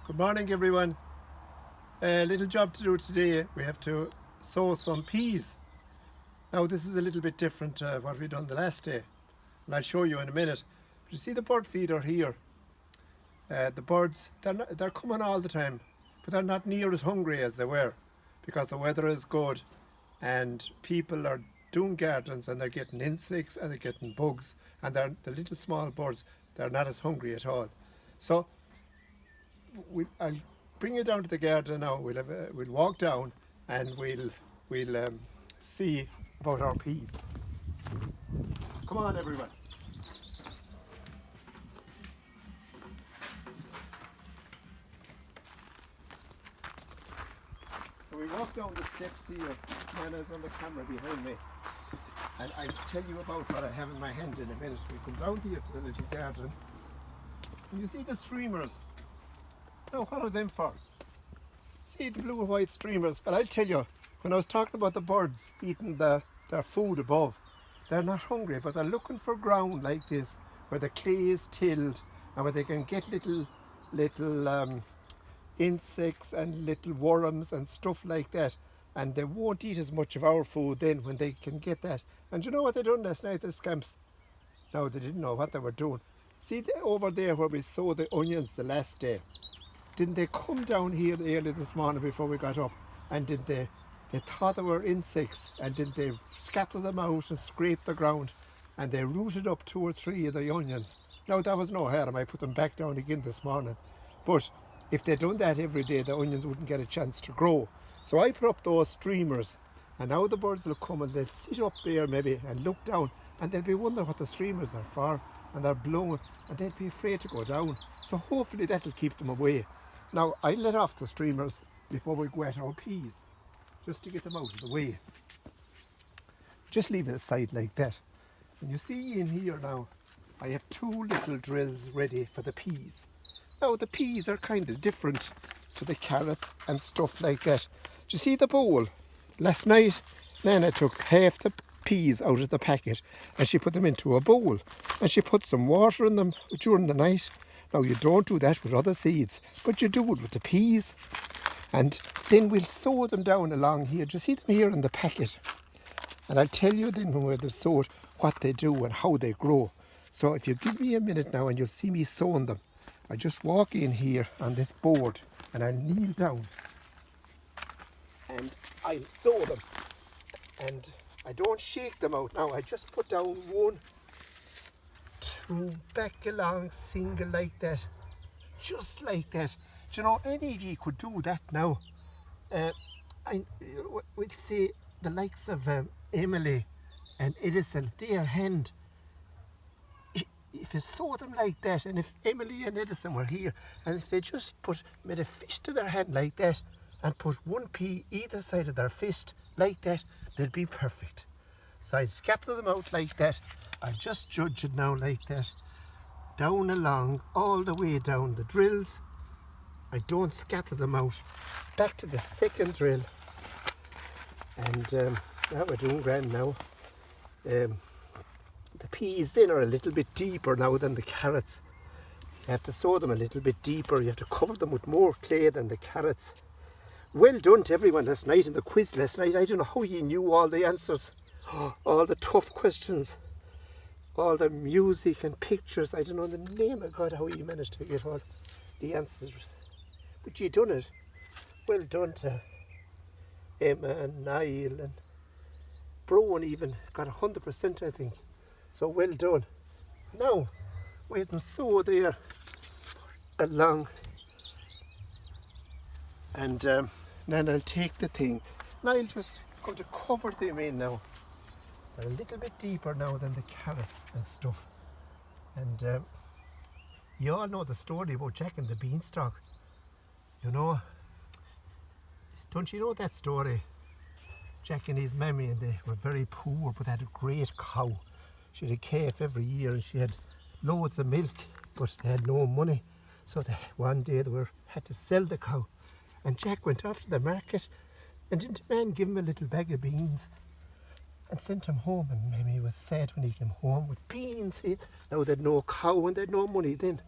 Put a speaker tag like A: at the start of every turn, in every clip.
A: Good morning, everyone. A little job to do today. We have to sow some peas. Now, this is a little bit different to what we done the last day, and I'll show you in a minute. But you see the bird feeder here. The birds, they're coming all the time, but they're not near as hungry as they were because the weather is good and people are doing gardens and they're getting insects and they're getting bugs, and the little small birds, they're not as hungry at all. So I'll bring you down to the garden now. We'll walk down and we'll see about our peas. Come on, everyone. So we walk down the steps here. Nana's on the camera behind me, and I'll tell you about what I have in my hand in a minute. We come down here to the little garden, and you see the streamers. Now, what are them for? See the blue and white streamers? But I'll tell you, when I was talking about the birds eating their food above, they're not hungry, but they're looking for ground like this, where the clay is tilled and where they can get little insects and little worms and stuff like that. And they won't eat as much of our food then when they can get that. And you know what they done last night, the scamps? No, they didn't know what they were doing. See over there where we sowed the onions the last day? Didn't they come down here early this morning before we got up, and did they thought they were insects, and did they scatter them out and scrape the ground, and they rooted up 2 or 3 of the onions. Now that was no harm, I put them back down again this morning, but if they'd done that every day, the onions wouldn't get a chance to grow. So I put up those streamers, and now the birds will come and they'll sit up there maybe and look down, and they'll be wondering what the streamers are for, and they're blowing, and they'll be afraid to go down. So hopefully that'll keep them away. Now, I let off the streamers before we go at our peas, just to get them out of the way. Just leave it aside like that. And you see in here now, I have 2 little drills ready for the peas. Now, the peas are kind of different to the carrots and stuff like that. Do you see the bowl? Last night, Nana took half the peas out of the packet and she put them into a bowl. And she put some water in them during the night. Now, you don't do that with other seeds, but you do it with the peas. And then we'll sow them down along here. Do you see them here in the packet? And I'll tell you then when they're sowed what they do and how they grow. So if you give me a minute now and you'll see me sowing them. I just walk in here on this board and I'll kneel down and I'll sow them. And I don't shake them out now. I just put down 1, 2, back along, single like that, just like that. Do you know, any of you could do that now. We'd say the likes of Emily and Edison, their hand, if you saw them like that, and if Emily and Edison were here, and if they just made a fist to their hand like that, and put 1 pea either side of their fist like that, they'd be perfect. So I'd scatter them out like that. I just judge it now like that, down along, all the way down the drills. I don't scatter them out. Back to the second drill, and now we're doing grand now. The peas then are a little bit deeper now than the carrots. You have to sow them a little bit deeper. You have to cover them with more clay than the carrots. Well done to everyone last night in the quiz last night. I don't know how you knew all the answers, all the tough questions, all the music and pictures. I don't know the name of God how you managed to get all the answers. But you done it. Well done to Emma and Niall and Browan even got 100% I think. So well done. Now we have them sow there along, and then I'll take the thing and I'll just going to cover them in now. They're a little bit deeper now than the carrots and stuff. And you all know the story about Jack and the Beanstalk. You know, don't you know that story? Jack and his mammy, and they were very poor but had a great cow. She had a calf every year and she had loads of milk, but they had no money. So one day they had to sell the cow. And Jack went off to the market, and didn't a man give him a little bag of beans and sent him home? And maybe he was sad when he came home with beans. Now they'd no cow and they'd no money then,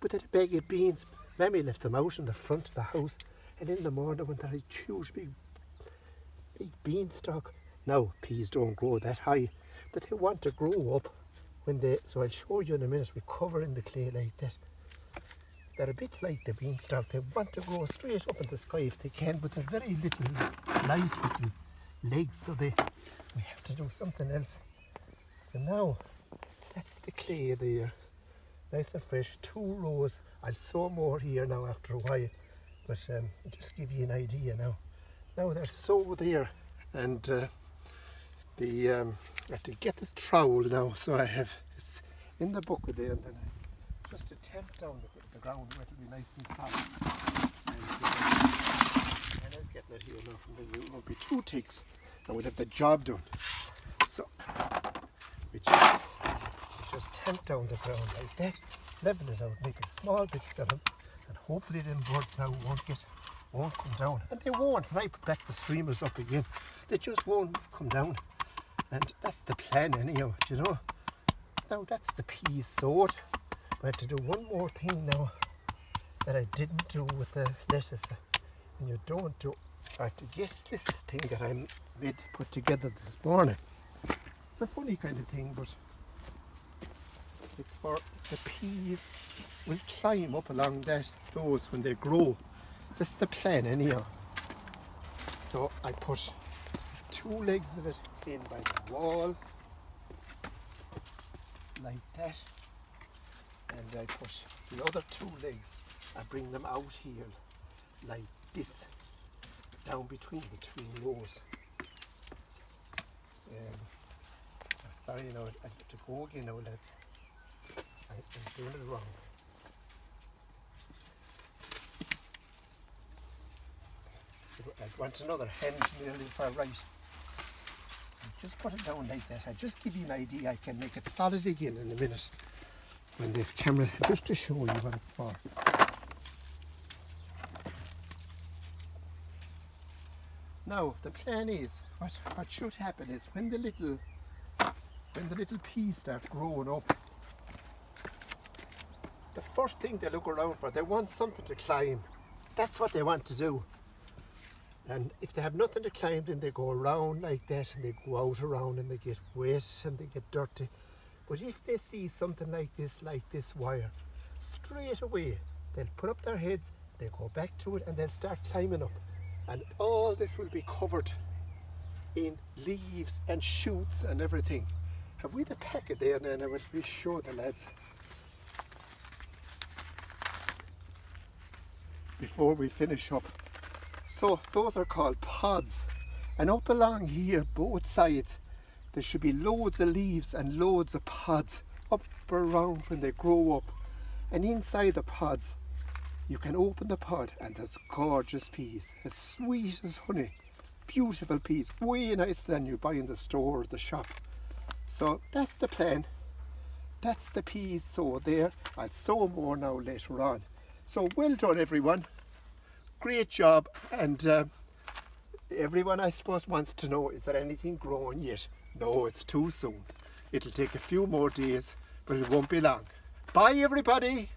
A: but they had a bag of beans. Mammy left them out in the front of the house, and in the morning when they're like huge big beanstalk. Now peas don't grow that high, but they want to grow up when they, so I'll show you in a minute. We cover in the clay like that. They're a bit like the beanstalk. They want to grow straight up in the sky if they can, but they're very little, light little legs, so we have to do something else. So now that's the clay there, nice and fresh, 2 rows. I'll sow more here now after a while, but just give you an idea now. Now they're sow there, and I have to get the trowel now, so I have, it's in the bucket there, and then I just to tamp down the ground where it'll be nice and soft. And I was getting it here now from the, it won't be too thick, and we'll have the job done. So we just tamp down the ground like that, level it out, make a small bit for them, and hopefully them birds now won't come down. And they won't. When I put back the streamers up again, they just won't come down. And that's the plan anyhow, do you know. Now that's the peas sowed. I have to do one more thing now that I didn't do with the lettuce. And you don't do, I have to get this thing that I put together this morning. It's a funny kind of thing, but it's for the peas will climb up along those when they grow. That's the plan anyhow. So I put 2 legs of it in by the wall, like that. And I put the other 2 legs, I bring them out here, like this, down between the 2 rows. Sorry, now I have to go again now, lads. I'm doing it wrong. I want another hand nearly far right. Just put it down like that. I'll just give you an idea. I can make it solid again in a minute when the camera, just to show you what it's for. Now the plan is, what should happen is when the little peas start growing up, the first thing they look around for, they want something to climb. That's what they want to do. And if they have nothing to climb, then they go around like that, and they go out around, and they get wet and they get dirty. But if they see something like this wire, straight away they'll put up their heads, they go back to it, and they'll start climbing up. And all this will be covered in leaves and shoots and everything. Have we the packet there now? I will show the lads before we finish up. So those are called pods, and up along here both sides there should be loads of leaves and loads of pods up around when they grow up. And inside the pods you can open the pod and there's gorgeous peas, as sweet as honey, beautiful peas, way nicer than you buy in the store or the shop. So that's the plan. That's the peas sowed there. I'll sow more now later on. So well done everyone. Great job, and everyone I suppose wants to know, is there anything growing yet? No, it's too soon. It'll take a few more days, but it won't be long. Bye everybody.